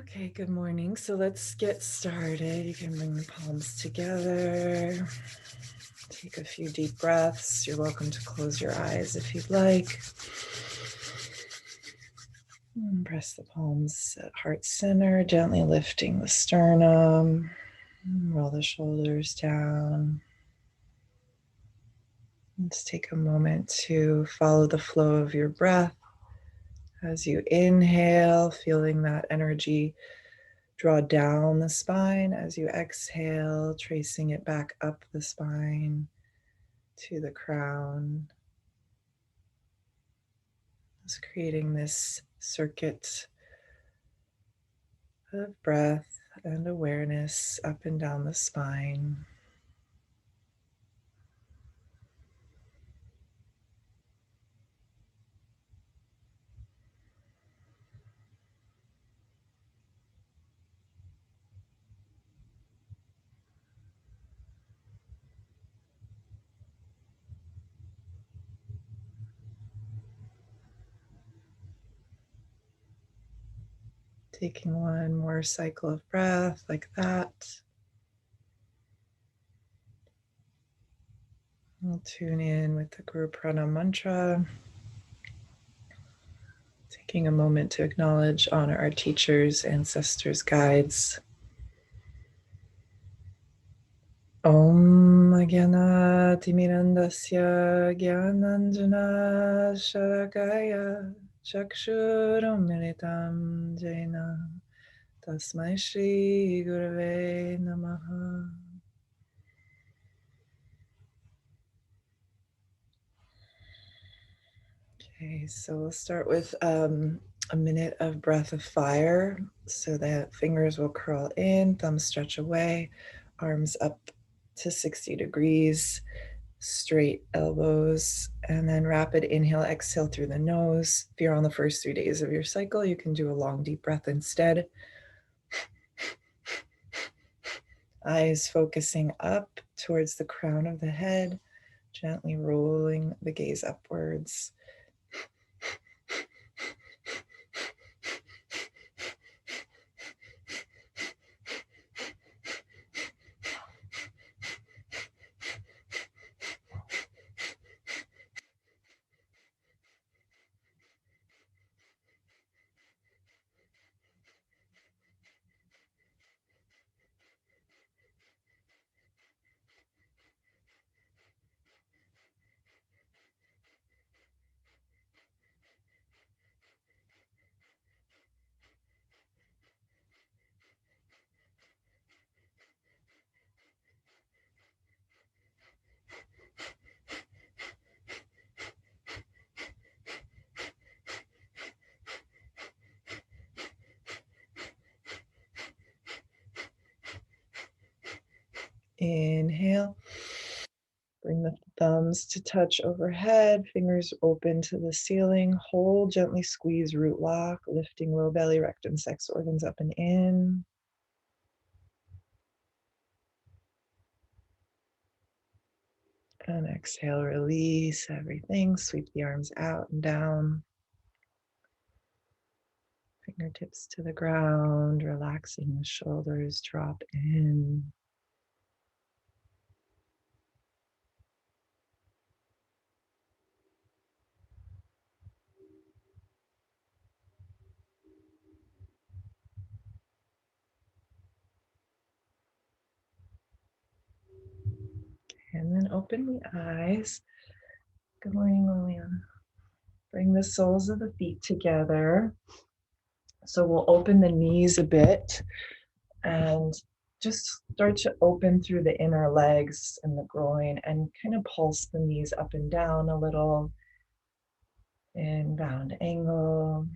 Okay, good morning. So let's get started. You can bring the palms together. Take a few deep breaths. You're welcome to close your eyes if you'd like. And press the palms at heart center, gently lifting the sternum. Roll the shoulders down. Let's take a moment to follow the flow of your breath. As you inhale, feeling that energy draw down the spine. As you exhale, tracing it back up the spine to the crown. Just creating this circuit of breath and awareness up and down the spine. Taking one more cycle of breath like that. We'll tune in with the Guru Prana mantra. Taking a moment to acknowledge, honor our teachers, ancestors, guides. Om Gyanatimirandasya Gyananjana Shalakaya Chakshuramilitam Jena Tasmai Shri Gurave Namaha. Okay, so we'll start with a minute of breath of fire. So the fingers will curl in, thumbs stretch away, arms up to 60 degrees, straight elbows, and then rapid inhale, exhale through the nose. If you're on the first 3 days of your cycle, you can do a long, deep breath instead. Eyes focusing up towards the crown of the head, gently rolling the gaze upwards. Inhale. Bring the thumbs to touch overhead, fingers open to the ceiling. Hold, gently squeeze root lock, lifting low belly, rectum, sex organs up and in. And exhale, release everything. Sweep the arms out and down. Fingertips to the ground, relaxing the shoulders, drop in. And then open the eyes. Good morning, Liliana. Bring the soles of the feet together. So we'll open the knees a bit and just start to open through the inner legs and the groin and kind of pulse the knees up and down a little. Inbound angle.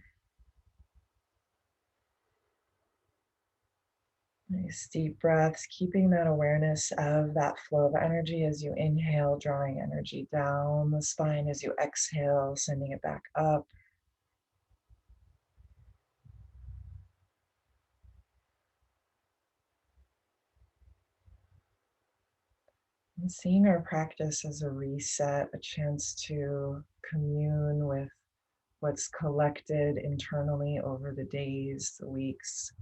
Nice deep breaths, keeping that awareness of that flow of energy as you inhale, drawing energy down the spine as you exhale, sending it back up. And seeing our practice as a reset, a chance to commune with what's collected internally over the days, the weeks,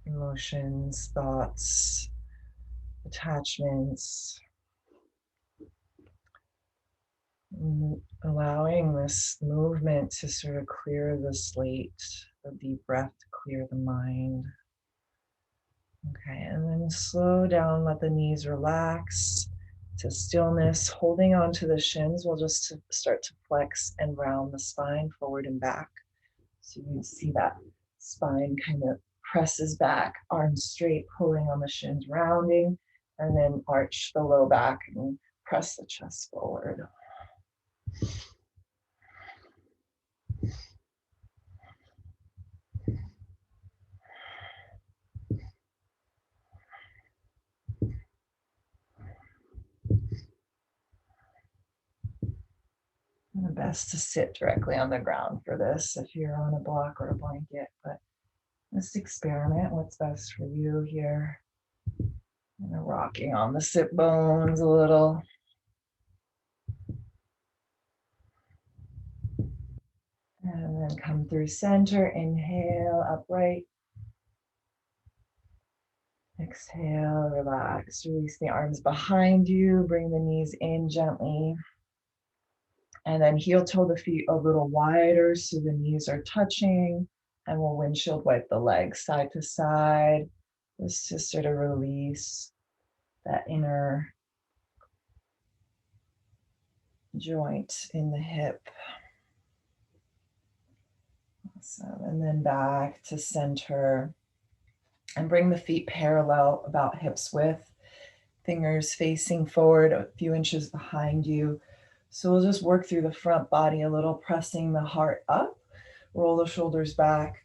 emotions, thoughts, attachments. Allowing this movement to sort of clear the slate, the deep breath to clear the mind. Okay, and then slow down, let the knees relax to stillness. Holding on to the shins, we'll just start to flex and round the spine forward and back. So you can see that spine kind of presses back, arms straight, pulling on the shins, rounding, and then arch the low back and press the chest forward. And best to sit directly on the ground for this if you're on a block or a blanket, but just experiment what's best for you here. And rocking on the sit bones a little. And then come through center, inhale, upright. Exhale, relax, release the arms behind you, bring the knees in gently. And then heel toe the feet a little wider so the knees are touching. And we'll windshield wipe the legs side to side, just to sort of release that inner joint in the hip. Awesome. And then back to center. And bring the feet parallel, about hips width. Fingers facing forward a few inches behind you. So we'll just work through the front body a little, pressing the heart up, roll the shoulders back,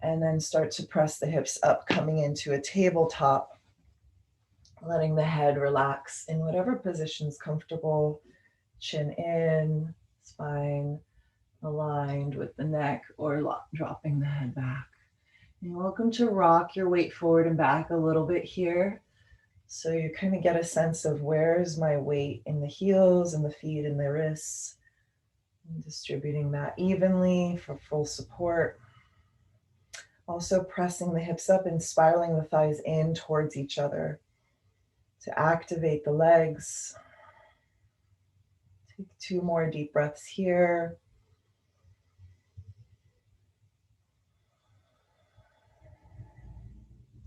and then start to press the hips up, coming into a tabletop, letting the head relax in whatever position is comfortable, chin in, spine aligned with the neck, or dropping the head back. And you're welcome to rock your weight forward and back a little bit here. So you kind of get a sense of where's my weight in the heels and the feet and the wrists. And distributing that evenly for full support. Also pressing the hips up and spiraling the thighs in towards each other to activate the legs. Take 2 more deep breaths here.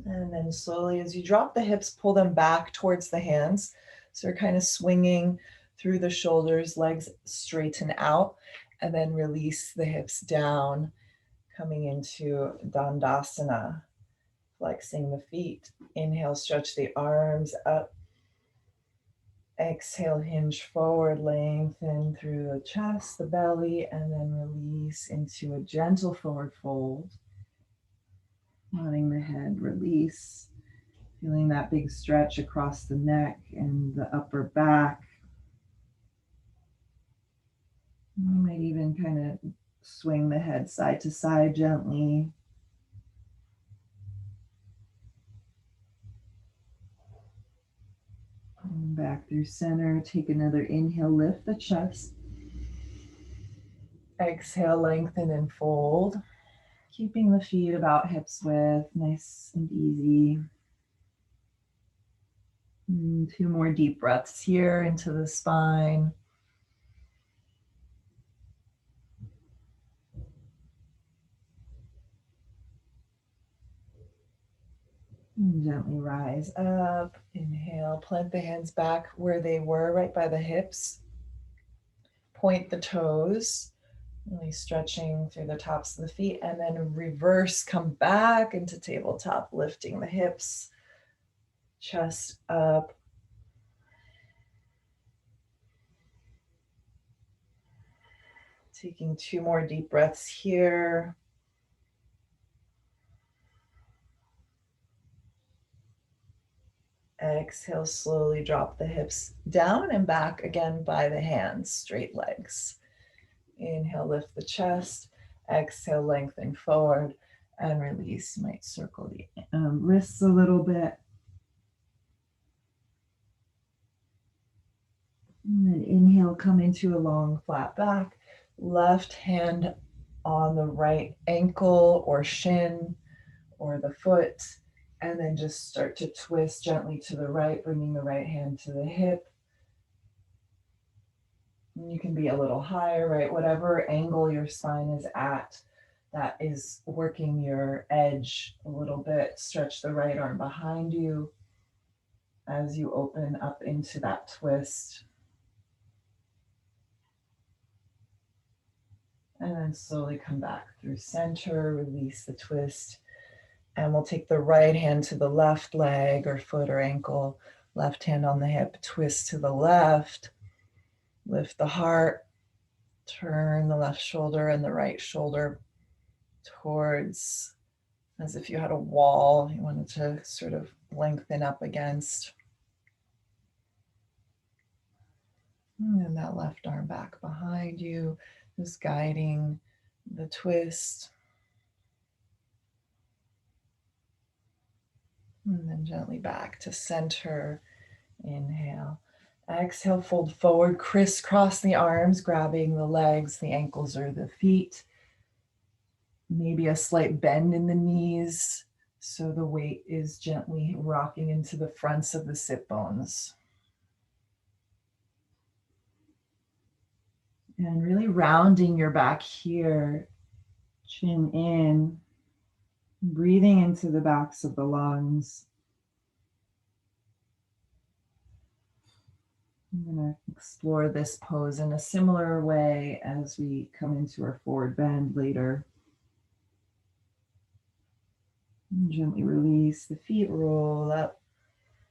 And then slowly, as you drop the hips, pull them back towards the hands. So you're kind of swinging through the shoulders, legs straighten out, and then release the hips down, coming into Dandasana, flexing the feet. Inhale, stretch the arms up. Exhale, hinge forward, lengthen through the chest, the belly, and then release into a gentle forward fold. Letting the head release, feeling that big stretch across the neck and the upper back. You might even kind of swing the head side to side gently. And back through center, take another inhale, lift the chest. Exhale, lengthen and fold. Keeping the feet about hips width, nice and easy. 2 more deep breaths here into the spine. And gently rise up. Inhale, plant the hands back where they were, right by the hips. Point the toes, really stretching through the tops of the feet, and then reverse, come back into tabletop, lifting the hips, chest up. Taking 2 more deep breaths here. Exhale, slowly drop the hips down and back again by the hands, straight legs. Inhale, lift the chest. Exhale, lengthen forward and release. You might circle the wrists a little bit. And then inhale, come into a long flat back. Left hand on the right ankle or shin or the foot. And then just start to twist gently to the right, bringing the right hand to the hip. And you can be a little higher, right? Whatever angle your spine is at, that is working your edge a little bit. Stretch the right arm behind you as you open up into that twist. And then slowly come back through center, release the twist. And we'll take the right hand to the left leg or foot or ankle, left hand on the hip, twist to the left, lift the heart, turn the left shoulder and the right shoulder towards, as if you had a wall you wanted to sort of lengthen up against. And then that left arm back behind you, just guiding the twist. And then gently back to center. Inhale. Exhale, fold forward, crisscross the arms, grabbing the legs, the ankles, or the feet. Maybe a slight bend in the knees, so the weight is gently rocking into the fronts of the sit bones. And really rounding your back here, chin in, breathing into the backs of the lungs. I'm going to explore this pose in a similar way as we come into our forward bend later. And gently release the feet, roll up,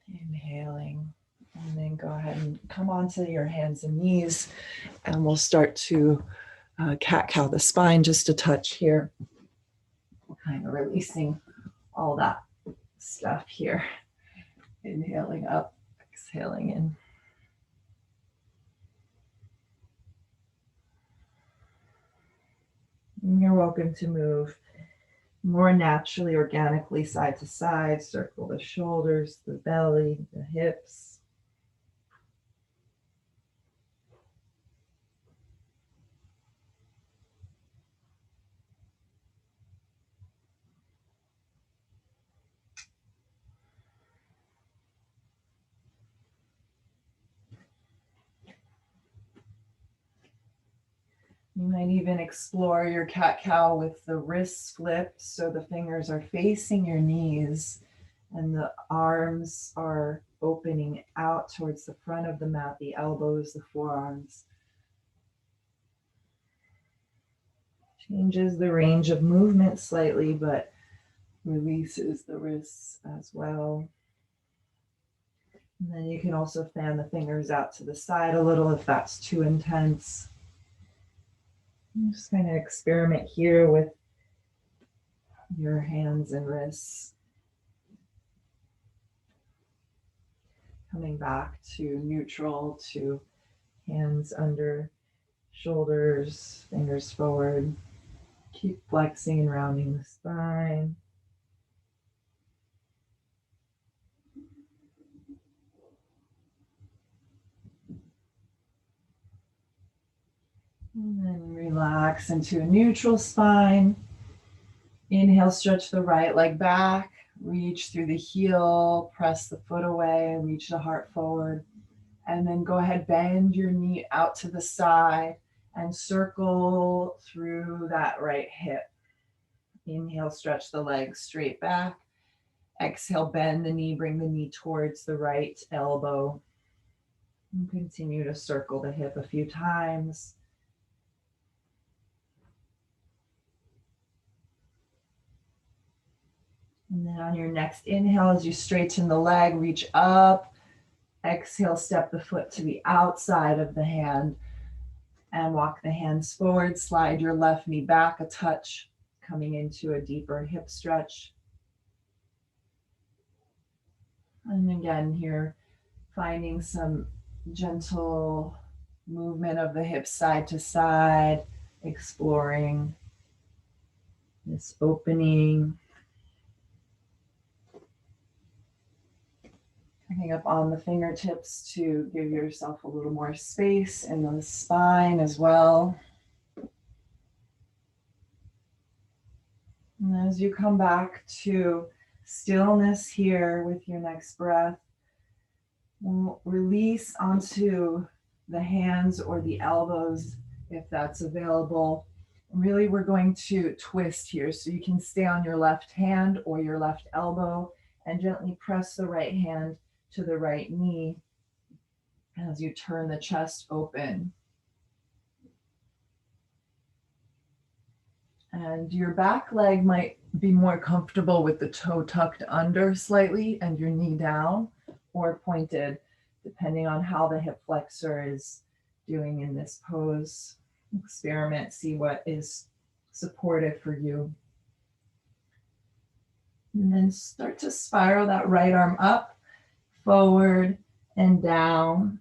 inhaling, and then go ahead and come onto your hands and knees, and we'll start to cat-cow the spine just a touch here. We're kind of releasing all that stuff here. Inhaling up, exhaling in. And you're welcome to move more naturally, organically, side to side. Circle the shoulders, the belly, the hips. You might even explore your cat-cow with the wrists flipped so the fingers are facing your knees and the arms are opening out towards the front of the mat, the elbows, the forearms. Changes the range of movement slightly, but releases the wrists as well. And then you can also fan the fingers out to the side a little if that's too intense. I'm just going to experiment here with your hands and wrists. Coming back to neutral, to hands under shoulders, fingers forward. Keep flexing and rounding the spine. And then relax into a neutral spine. Inhale, stretch the right leg back, reach through the heel, press the foot away, reach the heart forward. And then go ahead, bend your knee out to the side and circle through that right hip. Inhale, stretch the legs straight back. Exhale, bend the knee, bring the knee towards the right elbow. And continue to circle the hip a few times. And then on your next inhale, as you straighten the leg, reach up. Exhale, step the foot to the outside of the hand and walk the hands forward. Slide your left knee back a touch, coming into a deeper hip stretch. And again here, finding some gentle movement of the hips side to side, exploring this opening. Coming up on the fingertips to give yourself a little more space in the spine as well. And as you come back to stillness here with your next breath. We'll release onto the hands or the elbows if that's available. Really, we're going to twist here. So you can stay on your left hand or your left elbow and gently press the right hand to the right knee as you turn the chest open. And your back leg might be more comfortable with the toe tucked under slightly and your knee down or pointed, depending on how the hip flexor is doing in this pose. Experiment, see what is supportive for you. And then start to spiral that right arm up, forward and down,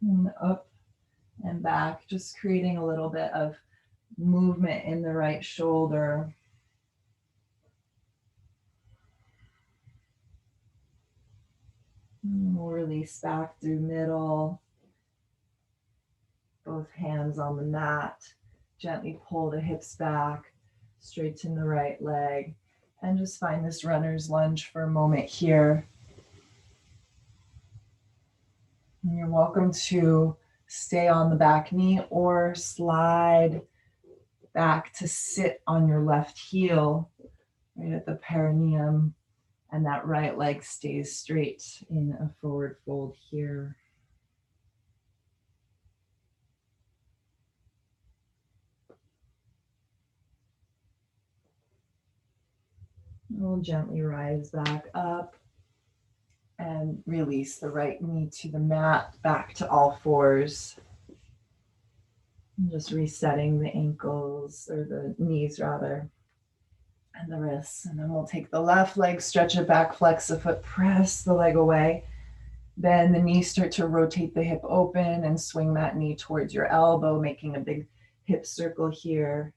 and up and back, just creating a little bit of movement in the right shoulder. And we'll release back through middle. Both hands on the mat. Gently pull the hips back, straighten the right leg, and just find this runner's lunge for a moment here. And you're welcome to stay on the back knee or slide back to sit on your left heel, right at the perineum, and that right leg stays straight in a forward fold here. We'll gently rise back up and release the right knee to the mat, back to all fours. And just resetting the ankles, or the knees rather, and the wrists. And then we'll take the left leg, stretch it back, flex the foot, press the leg away. Then the knees start to rotate the hip open and swing that knee towards your elbow, making a big hip circle here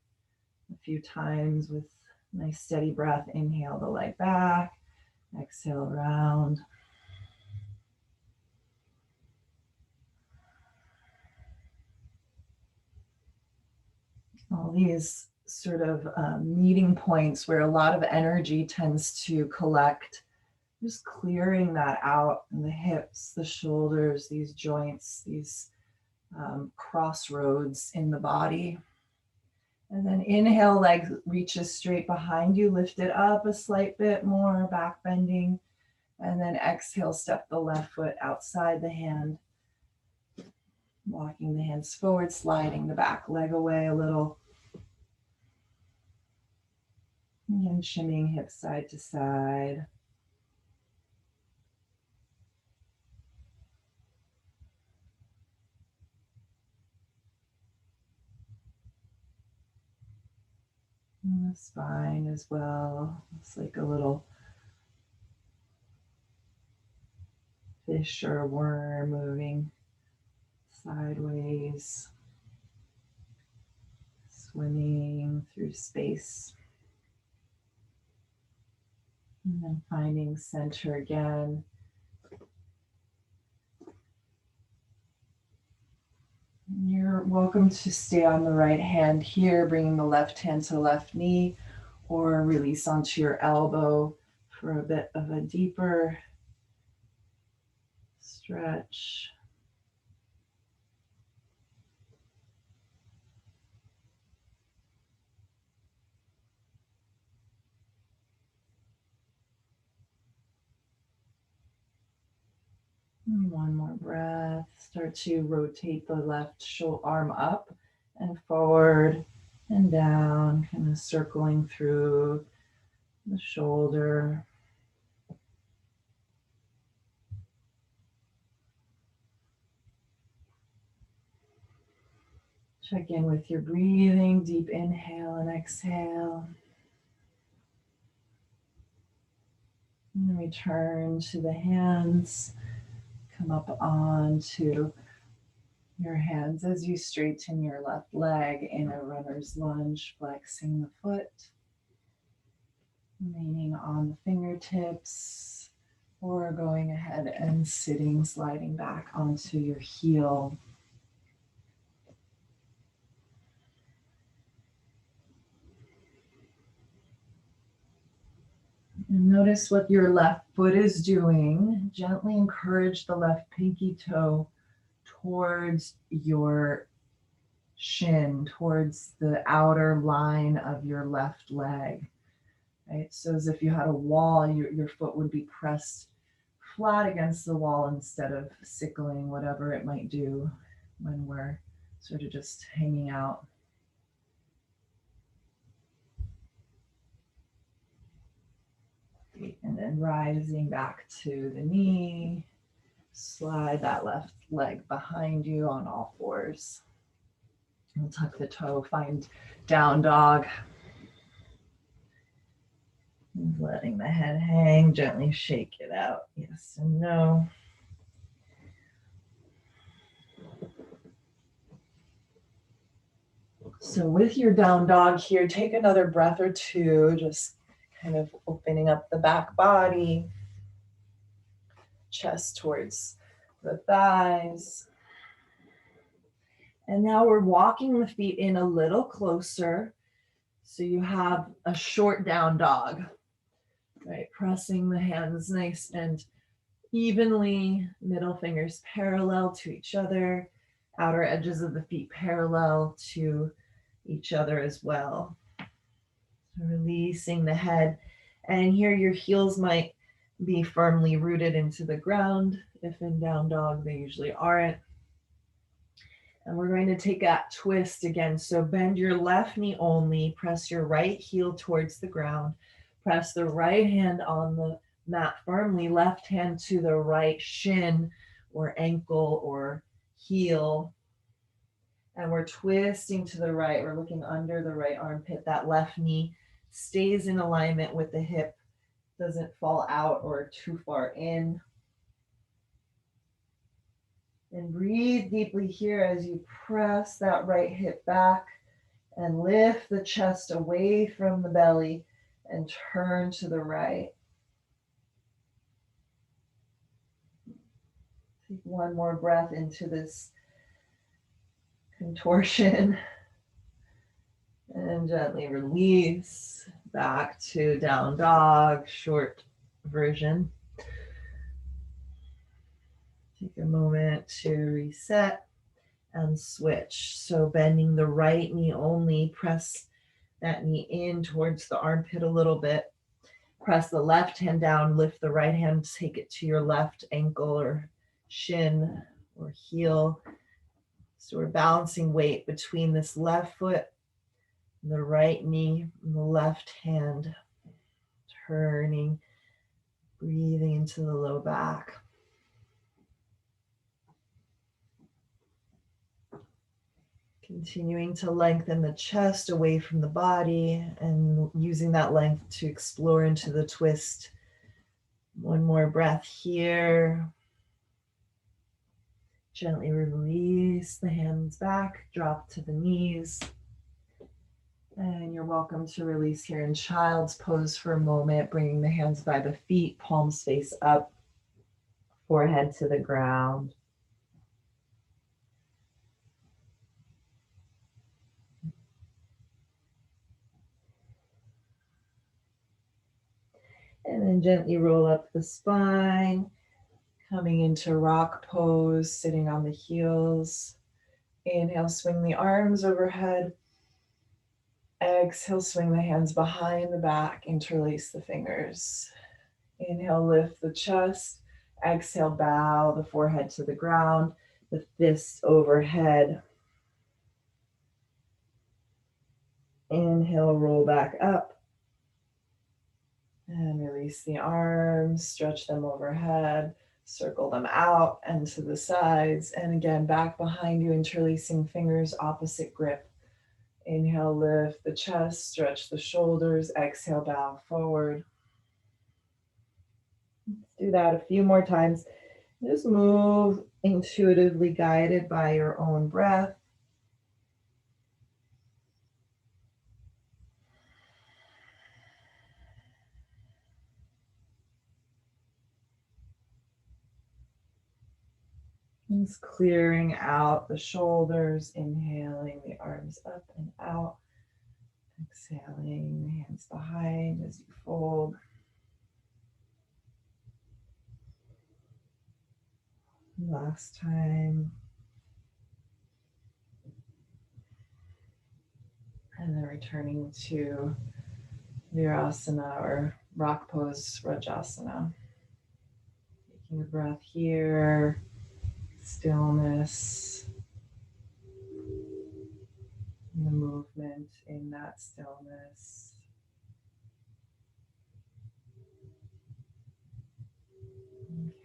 a few times with nice steady breath. Inhale the leg back, exhale round. All these sort of meeting points where a lot of energy tends to collect, just clearing that out in the hips, the shoulders, these joints, these crossroads in the body. And then inhale, leg reaches straight behind you, lift it up a slight bit more, back bending. And then exhale, step the left foot outside the hand, walking the hands forward, sliding the back leg away a little. And shimmying hips side to side. And the spine as well. It's like a little fish or worm moving sideways, swimming through space. And then finding center again. You're welcome to stay on the right hand here, bringing the left hand to the left knee, or release onto your elbow for a bit of a deeper stretch. And one more breath. Start to rotate the left arm up and forward and down, kind of circling through the shoulder. Check in with your breathing, deep inhale and exhale. And then return to the hands. Come up onto your hands as you straighten your left leg in a runner's lunge, flexing the foot, remaining on the fingertips, or going ahead and sitting, sliding back onto your heel. And notice what your left foot is doing. Gently encourage the left pinky toe towards your shin, towards the outer line of your left leg. Right? So as if you had a wall, your foot would be pressed flat against the wall instead of sickling, whatever it might do when we're sort of just hanging out. And then rising back to the knee, slide that left leg behind you on all fours. And tuck the toe, find down dog. And letting the head hang, gently shake it out. Yes and no. So with your down dog here, take another breath or two, just kind of opening up the back body, chest towards the thighs. And now we're walking the feet in a little closer. So you have a short down dog, right? Pressing the hands nice and evenly, middle fingers parallel to each other, outer edges of the feet parallel to each other as well. Releasing the head. And here your heels might be firmly rooted into the ground. If in down dog, they usually aren't. And we're going to take that twist again. So bend your left knee only, press your right heel towards the ground, press the right hand on the mat firmly, left hand to the right shin or ankle or heel. And we're twisting to the right. We're looking under the right armpit. That left knee stays in alignment with the hip, doesn't fall out or too far in. And breathe deeply here as you press that right hip back and lift the chest away from the belly and turn to the right. Take one more breath into this contortion and gently release back to down dog, short version. Take a moment to reset and switch. So bending the right knee only, press that knee in towards the armpit a little bit. Press the left hand down, lift the right hand, take it to your left ankle or shin or heel. So we're balancing weight between this left foot and the right knee and the left hand. Turning, breathing into the low back. Continuing to lengthen the chest away from the body and using that length to explore into the twist. One more breath here. Gently release the hands back, drop to the knees. And you're welcome to release here in child's pose for a moment, bringing the hands by the feet, palms face up, forehead to the ground. And then gently roll up the spine, coming into rock pose, sitting on the heels. Inhale, swing the arms overhead. Exhale, swing the hands behind the back, interlace the fingers. Inhale, lift the chest. Exhale, bow the forehead to the ground, the fists overhead. Inhale, roll back up. And release the arms, stretch them overhead, circle them out and to the sides. And again, back behind you, interlacing fingers, opposite grip. Inhale, lift the chest, stretch the shoulders. Exhale, bow forward. Let's do that a few more times. Just move intuitively, guided by your own breath. Just clearing out the shoulders, inhaling the arms up and out. Exhaling the hands behind as you fold. Last time. And then returning to Virasana or rock pose Rajasana. Taking a breath here, stillness, and the movement in that stillness.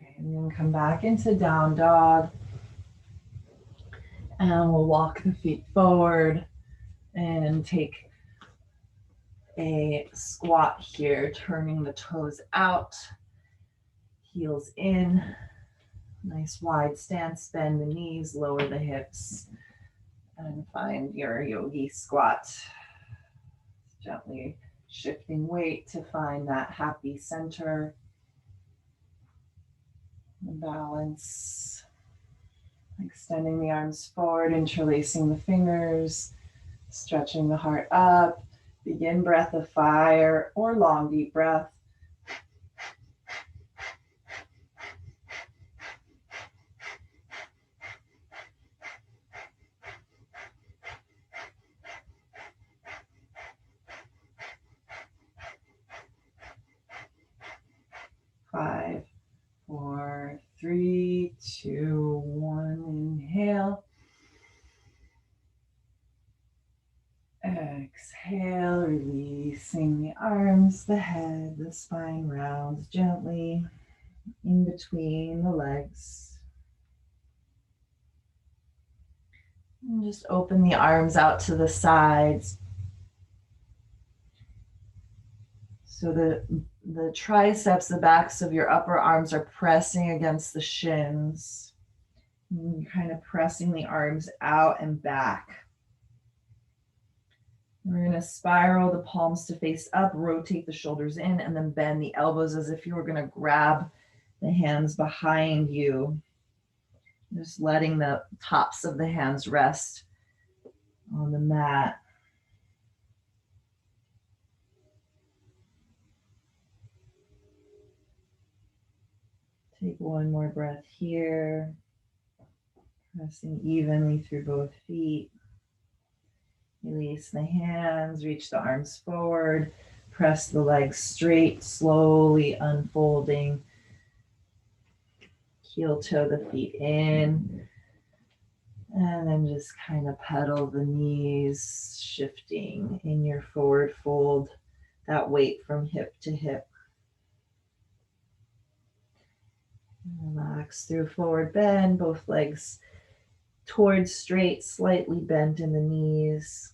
Okay, and then come back into down dog. And we'll walk the feet forward and take a squat here, turning the toes out, heels in, nice wide stance, bend the knees, lower the hips, and find your yogi squat. Gently shifting weight to find that happy center, and balance. Extending the arms forward, interlacing the fingers, stretching the heart up. Begin breath of fire or long deep breath. 5, 4, 3, 2, 1. Inhale. Exhale, releasing the arms, the head, the spine rounds gently in between the legs. And just open the arms out to the sides. So the triceps, the backs of your upper arms are pressing against the shins. And you're kind of pressing the arms out and back. We're going to spiral the palms to face up, rotate the shoulders in, and then bend the elbows as if you were going to grab the hands behind you. Just letting the tops of the hands rest on the mat. Take one more breath here, pressing evenly through both feet. Release the hands, reach the arms forward, press the legs straight, slowly unfolding. Heel toe the feet in, and then just kind of pedal the knees, shifting in your forward fold, that weight from hip to hip. Relax through forward bend, both legs towards straight, slightly bent in the knees.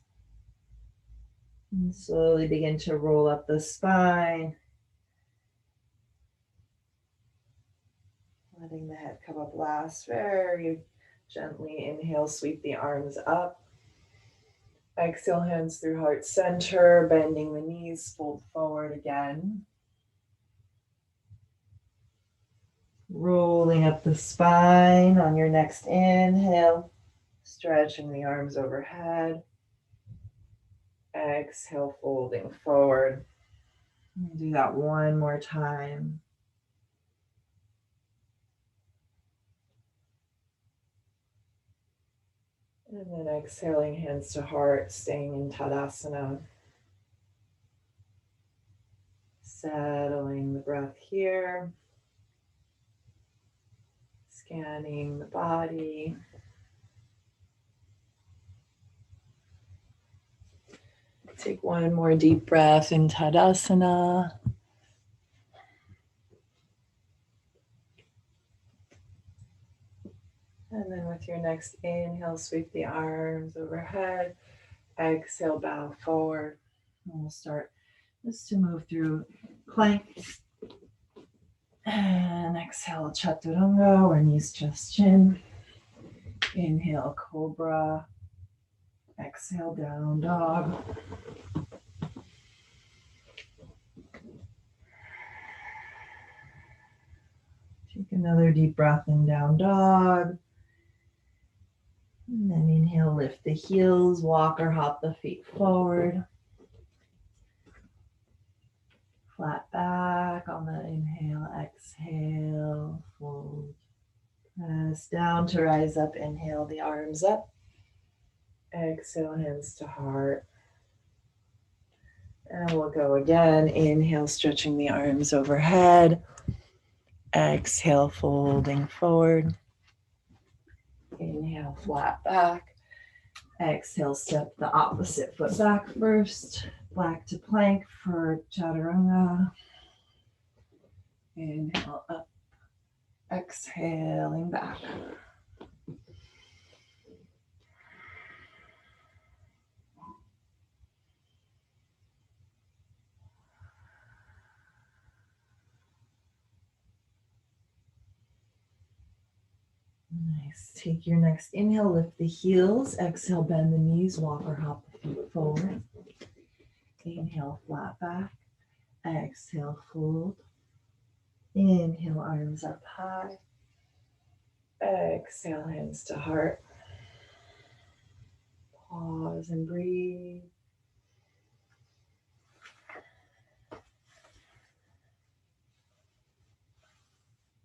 And slowly begin to roll up the spine. Letting the head come up last. Very gently inhale, sweep the arms up. Exhale, hands through heart center, bending the knees, fold forward again. Rolling up the spine on your next inhale, stretching the arms overhead. Exhale, folding forward. Do that one more time. And then exhaling, hands to heart, staying in Tadasana. Settling the breath here. Scanning the body. Take one more deep breath in Tadasana. And then with your next inhale, sweep the arms overhead. Exhale, bow forward. And we'll start just to move through plank. And exhale, chaturanga, or knees, chest, chin. Inhale, cobra. Exhale, down dog. Take another deep breath in, down dog. And then inhale, lift the heels, walk or hop the feet forward. Flat back on the inhale, exhale, fold, press. Press down to rise up. Inhale the arms up. Exhale, hands to heart. And we'll go again. Inhale, stretching the arms overhead. Exhale, folding forward. Inhale, flat back. Exhale, step the opposite foot back first. Back to plank for chaturanga. Inhale up. Exhaling back. Nice. Take your next inhale, lift the heels. Exhale, bend the knees, walk or hop the feet forward. Inhale, flat back. Exhale, fold. Inhale, arms up high. Exhale, hands to heart. Pause and breathe.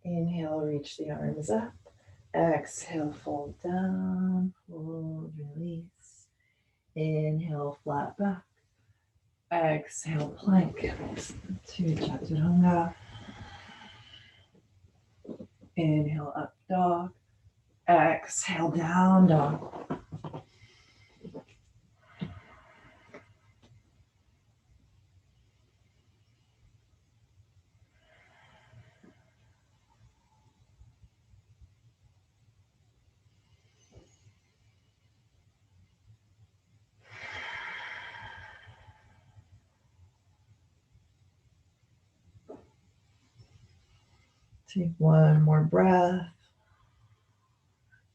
Inhale, reach the arms up. Exhale, fold down, fold, release. Inhale, flat back. Exhale, plank to chaturanga. Inhale, up dog. Exhale, down dog. Take one more breath.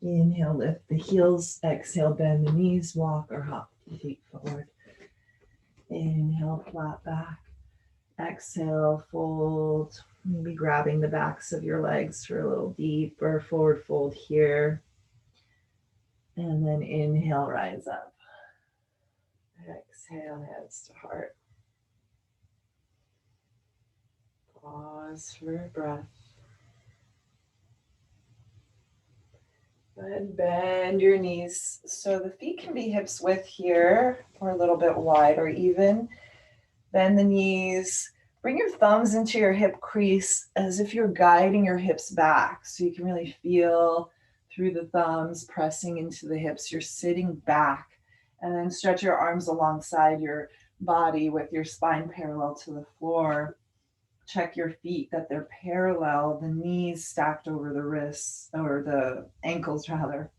Inhale, lift the heels. Exhale, bend the knees, walk or hop the feet forward. Inhale, flat back. Exhale, fold. Maybe grabbing the backs of your legs for a little deeper forward fold here. And then inhale, rise up. Exhale, hands to heart. Pause for breath. And bend your knees so the feet can be hips width here or a little bit wide or even. Bend the knees. Bring your thumbs into your hip crease as if you're guiding your hips back. So you can really feel through the thumbs pressing into the hips. You're sitting back. And then stretch your arms alongside your body with your spine parallel to the floor. Check your feet that they're parallel, the knees stacked over the wrists, or the ankles rather.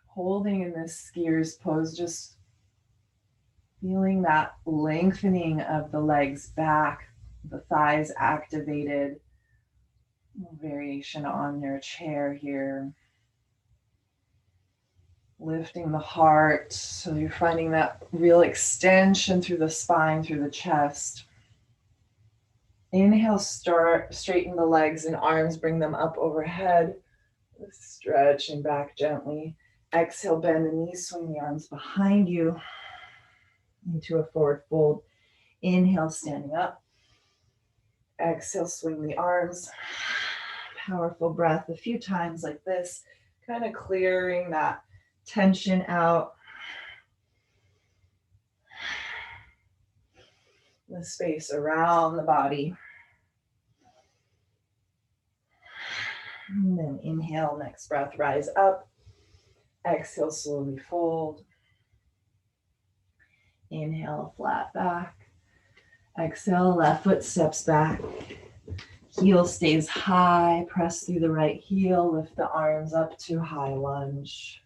Holding in this skier's pose, just feeling that lengthening of the legs back, the thighs activated. Variation on your chair here. Lifting the heart, so you're finding that real extension through the spine, through the chest. Inhale, straighten the legs and arms, bring them up overhead. Stretching back gently. Exhale, bend the knees, swing the arms behind you into a forward fold. Inhale, standing up. Exhale, swing the arms. Powerful breath a few times like this, kind of clearing that tension out. The space around the body. And then inhale, next breath, rise up. Exhale, slowly fold. Inhale, flat back. Exhale, left foot steps back. Heel stays high. Press through the right heel. Lift the arms up to high lunge.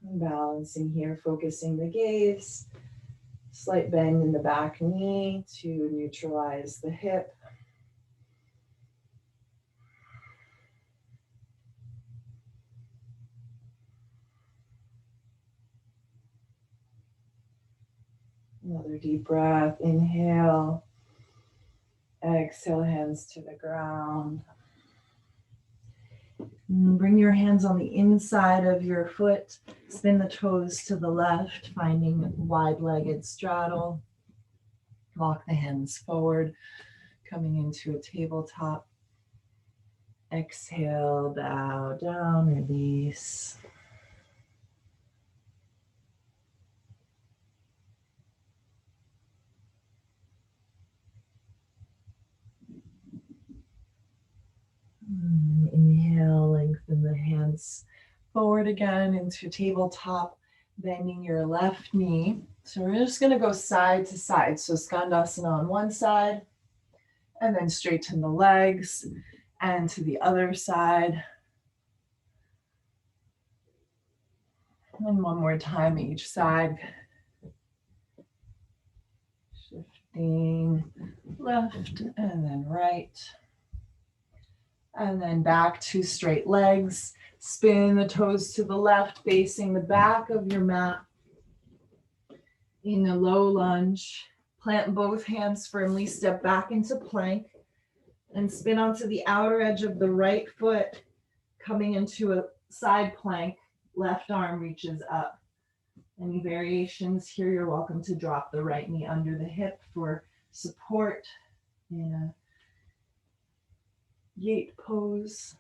Balancing here, focusing the gaze. Slight bend in the back knee to neutralize the hip. Another deep breath. Inhale. Exhale, hands to the ground. Bring your hands on the inside of your foot. Spin the toes to the left, finding wide-legged straddle. Walk the hands forward, coming into a tabletop. Exhale, bow down, release. Inhale, lengthen the hands forward again into tabletop, bending your left knee. So we're just going to go side to side. So Skandasana on one side, and then straighten the legs, and to the other side. And one more time each side. Shifting left and then right. And then back to straight legs. Spin the toes to the left, facing the back of your mat. In a low lunge, plant both hands firmly, step back into plank, and spin onto the outer edge of the right foot, coming into a side plank. Left arm reaches up. Any variations here, you're welcome to drop the right knee under the hip for support in a gate pose.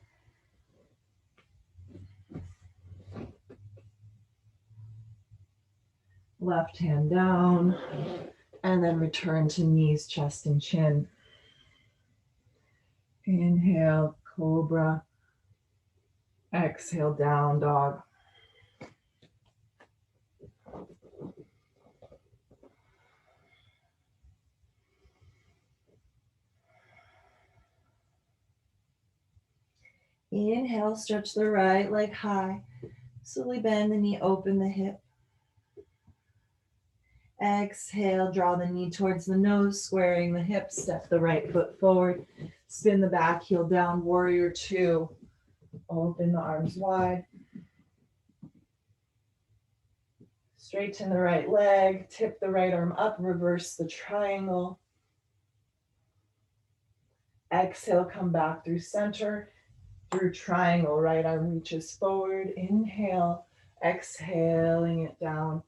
Left hand down, and then return to knees, chest, and chin. Inhale, cobra. Exhale, down dog. Inhale, stretch the right leg high. Slowly bend the knee, open the hip. Exhale, draw the knee towards the nose, squaring the hips, step the right foot forward, spin the back heel down, warrior two. Open the arms wide. Straighten the right leg, tip the right arm up, reverse the triangle. Exhale, come back through center, through triangle, right arm reaches forward. Inhale, exhaling it down.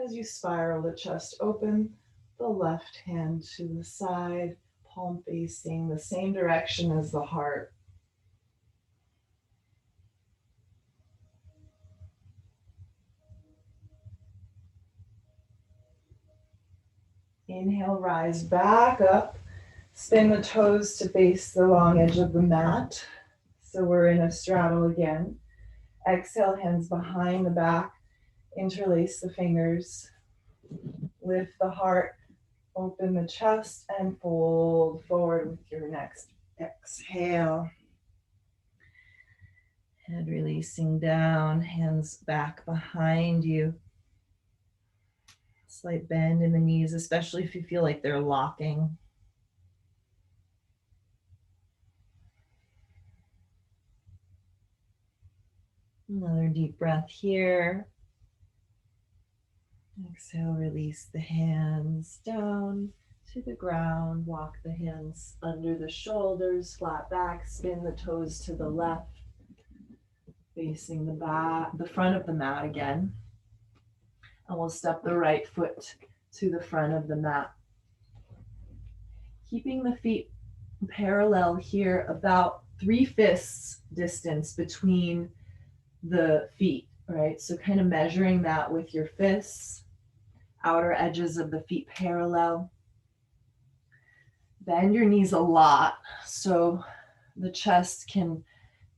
As you spiral the chest open, the left hand to the side, palm facing the same direction as the heart. Inhale, rise back up. Spin the toes to face the long edge of the mat. So we're in a straddle again. Exhale, hands behind the back. Interlace the fingers. Lift the heart. Open the chest and fold forward with your next exhale. Head releasing down, hands back behind you. Slight bend in the knees, especially if you feel like they're locking. Another deep breath here. Exhale, release the hands down to the ground. Walk the hands under the shoulders, flat back, spin the toes to the left, facing the back, the front of the mat again. And we'll step the right foot to the front of the mat. Keeping the feet parallel here, about 3 fists distance between the feet, right? So kind of measuring that with your fists, outer edges of the feet parallel. Bend your knees a lot so the chest can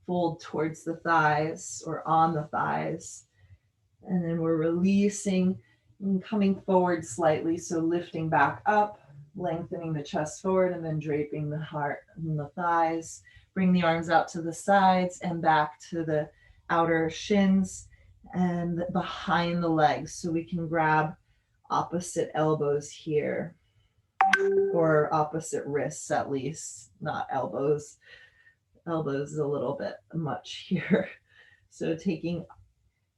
fold towards the thighs or on the thighs. And then we're releasing and coming forward slightly. So lifting back up, lengthening the chest forward, and then draping the heart and the thighs. Bring the arms out to the sides and back to the outer shins and behind the legs. So we can grab opposite elbows here, or opposite wrists at least, not elbows. Elbows is a little bit much here. So taking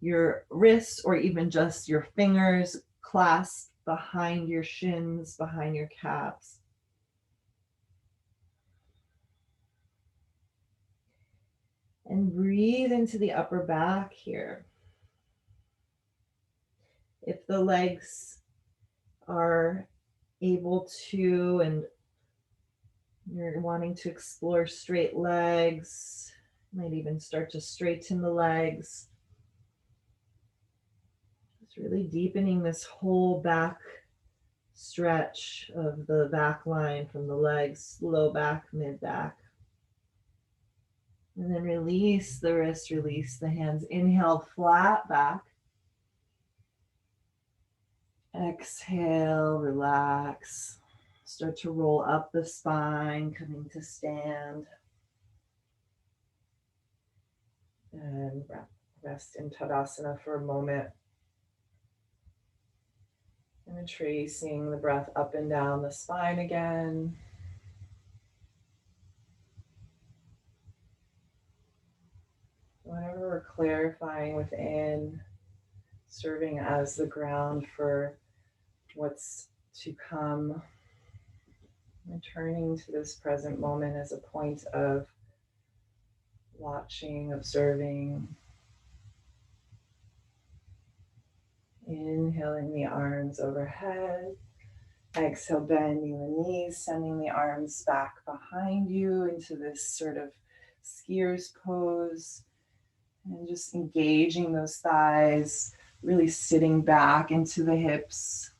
your wrists or even just your fingers clasped behind your shins, behind your calves. And breathe into the upper back here. If the legs are able to, and you're wanting to explore straight legs, Might even start to straighten the legs. Just really deepening this whole back stretch of the back line from the legs, low back, mid back. And then release the wrist, release the hands. Inhale, flat back. Exhale, relax. Start to roll up the spine, coming to stand. And rest in Tadasana for a moment. And tracing the breath up and down the spine again. Whatever we're clarifying within, serving as the ground for what's to come. Returning to this present moment as a point of watching, observing. Inhaling the arms overhead. Exhale, bending the knees, sending the arms back behind you into this sort of skier's pose. And just engaging those thighs, really sitting back into the hips.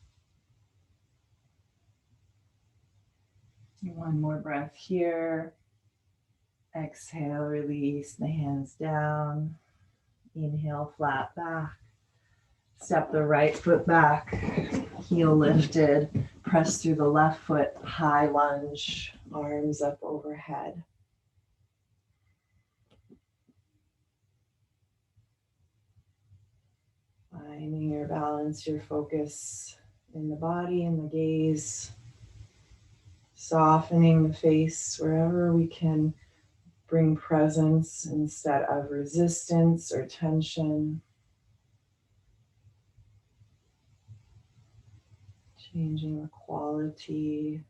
One more breath here. Exhale, release the hands down. Inhale, flat back. Step the right foot back, heel lifted. Press through the left foot, high lunge, arms up overhead. Finding your balance, your focus in the body and the gaze. Softening the face wherever we can bring presence instead of resistance or tension. Changing the quality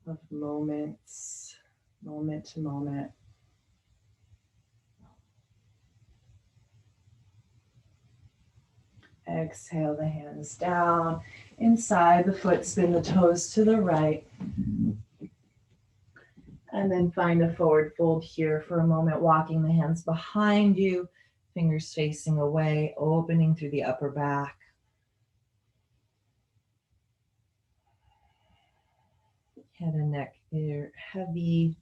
of moments, moment to moment. Exhale the hands down. Inside the foot, spin the toes to the right. And then find a forward fold here for a moment, walking the hands behind you, fingers facing away, opening through the upper back. Head and neck are heavy.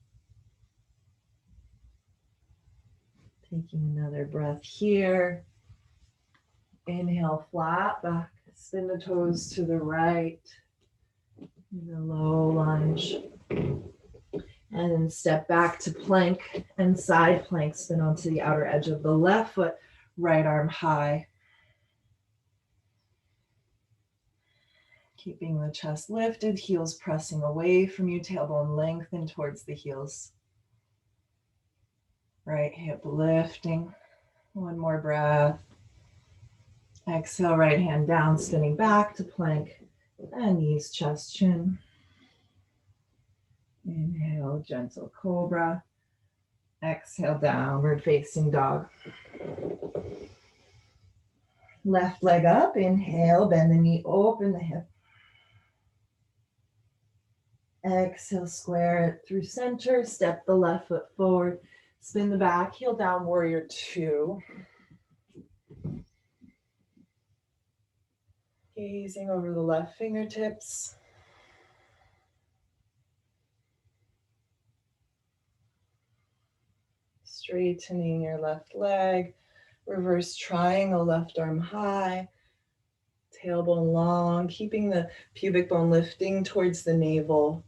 Taking another breath here. Inhale, flat back. Spin the toes to the right. In a low lunge. And then step back to plank and side plank. Spin onto the outer edge of the left foot. Right arm high. Keeping the chest lifted, heels pressing away from you, tailbone lengthen towards the heels. Right hip lifting. One more breath. Exhale, right hand down, spinning back to plank. And knees, chest, chin. Inhale, gentle cobra. Exhale, downward facing dog. Left leg up, inhale, bend the knee, open the hip. Exhale, square it through center, step the left foot forward, spin the back, heel down, warrior two. Gazing over the left fingertips. Straightening your left leg, reverse triangle, left arm high, tailbone long, keeping the pubic bone lifting towards the navel.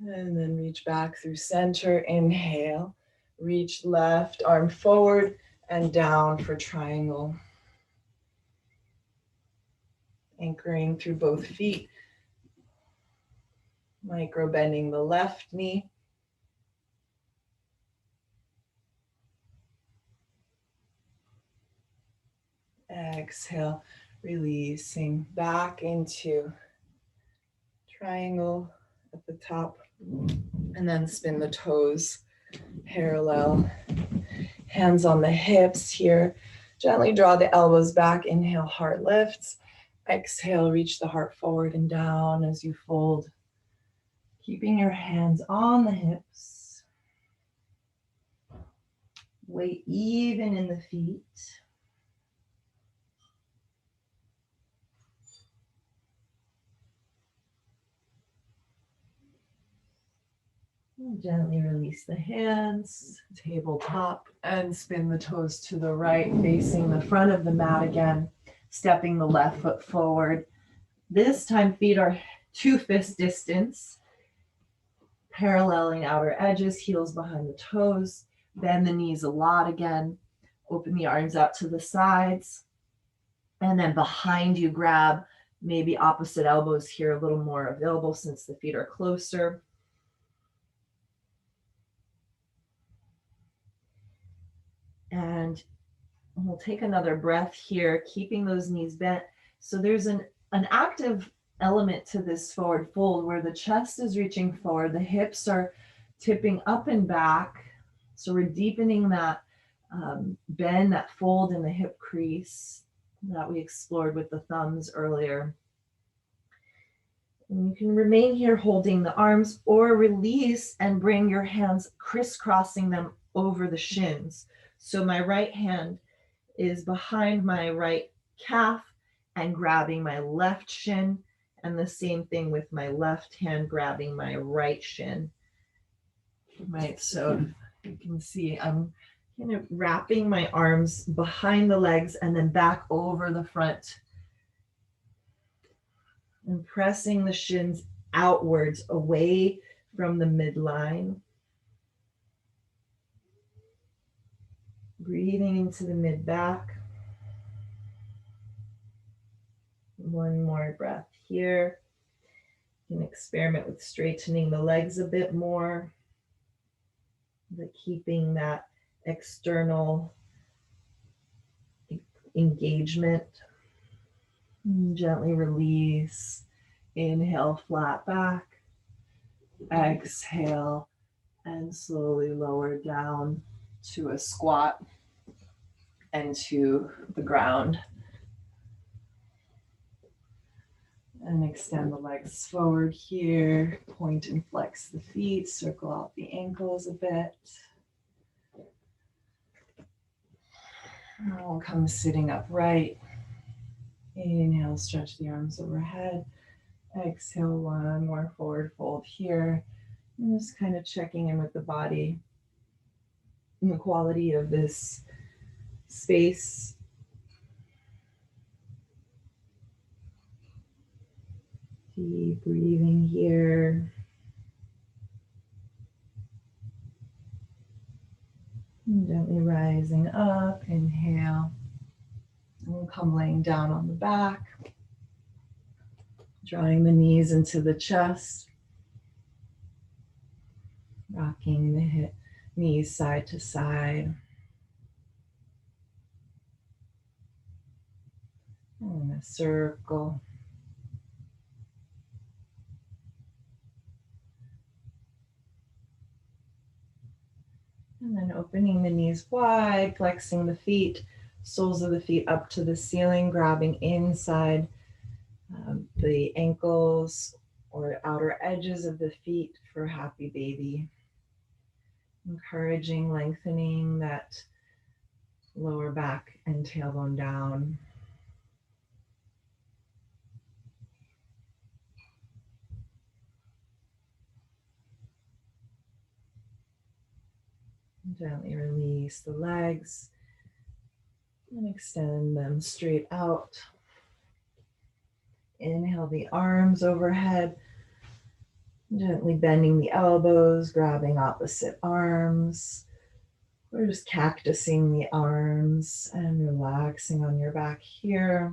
And then reach back through center, inhale, reach left arm forward and down for triangle. Anchoring through both feet, micro bending the left knee. Exhale, releasing back into triangle at the top. And then spin the toes parallel. Hands on the hips here. Gently draw the elbows back. Inhale, heart lifts. Exhale, reach the heart forward and down as you fold. Keeping your hands on the hips. Weight even in the feet. And gently release the hands, tabletop, and spin the toes to the right, facing the front of the mat again, stepping the left foot forward. This time, feet are 2 fist distance, paralleling outer edges, heels behind the toes. Bend the knees a lot again. Open the arms out to the sides. And then behind you, grab maybe opposite elbows here, a little more available since the feet are closer. And we'll take another breath here, keeping those knees bent. So there's an active element to this forward fold where the chest is reaching forward, the hips are tipping up and back. So we're deepening that bend, that fold in the hip crease that we explored with the thumbs earlier. And you can remain here holding the arms or release and bring your hands crisscrossing them over the shins. So my right hand is behind my right calf and grabbing my left shin, and the same thing with my left hand grabbing my right shin. Right, so you can see I'm kind of wrapping my arms behind the legs and then back over the front and pressing the shins outwards away from the midline. Breathing into the mid back. One more breath here. You can experiment with straightening the legs a bit more, but keeping that external engagement. And gently release. Inhale, flat back. Exhale, and slowly lower down to a squat and to the ground. And extend the legs forward here. Point and flex the feet. Circle out the ankles a bit. And we'll come sitting upright. Inhale, stretch the arms overhead. Exhale, one more forward fold here. And just kind of checking in with the body and the quality of this space. Deep breathing here. And gently rising up, inhale. And we'll come laying down on the back. Drawing the knees into the chest. Rocking the knees side to side. And a circle. And then opening the knees wide, flexing the feet, soles of the feet up to the ceiling, grabbing inside the ankles or outer edges of the feet for happy baby. Encouraging lengthening that lower back and tailbone down. Gently release the legs and extend them straight out. Inhale the arms overhead, gently bending the elbows, grabbing opposite arms. We're just cactusing the arms and relaxing on your back here.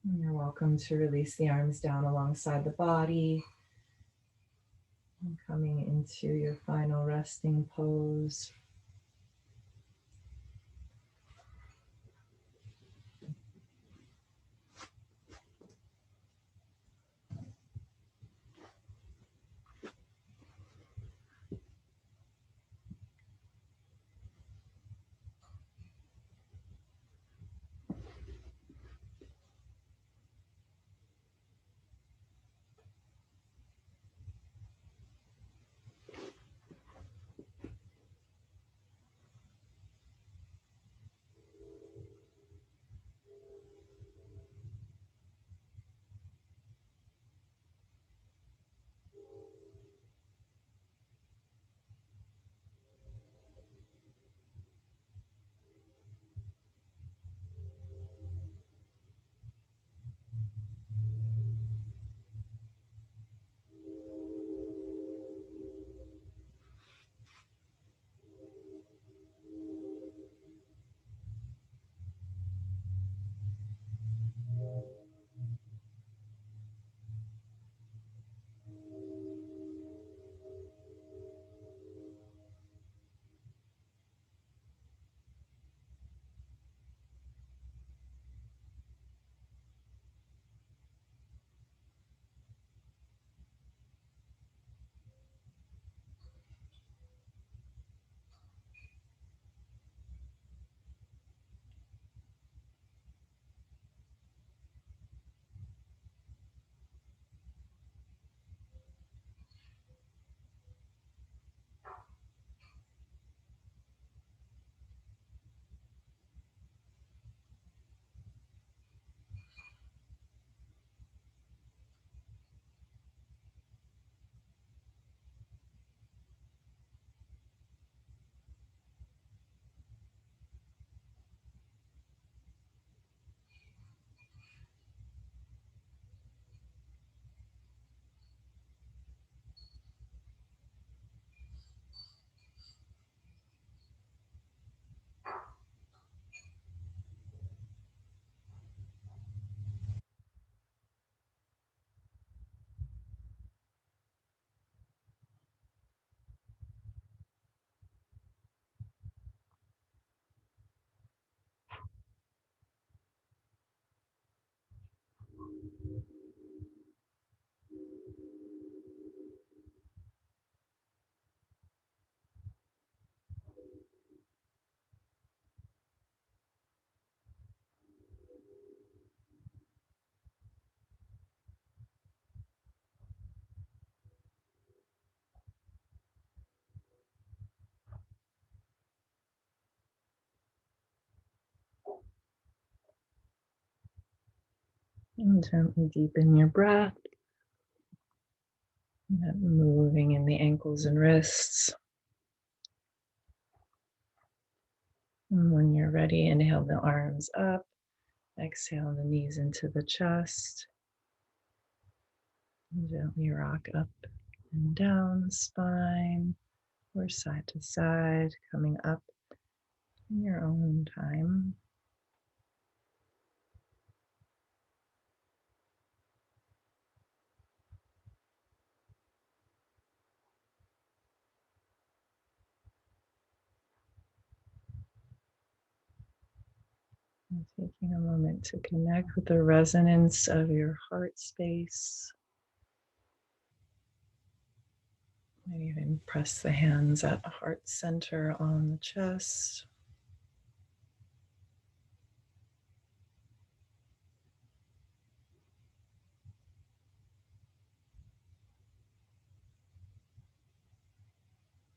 And you're welcome to release the arms down alongside the body. And coming into your final resting pose. And gently deepen your breath, moving in the ankles and wrists. And when you're ready, inhale the arms up, exhale the knees into the chest. And gently rock up and down the spine or side to side, coming up in your own time. And taking a moment to connect with the resonance of your heart space. And even press the hands at the heart center on the chest.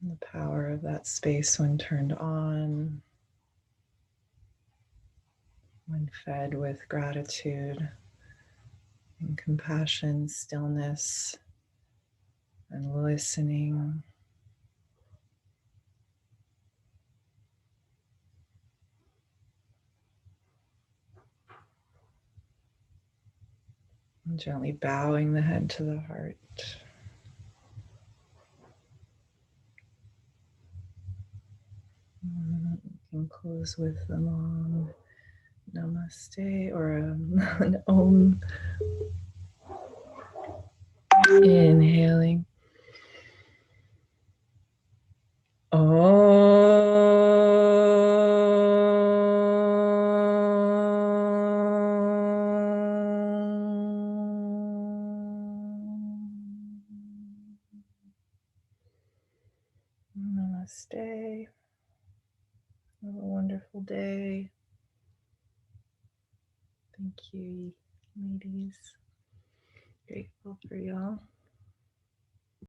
And the power of that space when turned on, when fed with gratitude and compassion, stillness, and listening. And gently bowing the head to the heart. And you can close with the long namaste or an om. Inhaling. Namaste. Have a wonderful day. Thank you, ladies. Grateful for y'all.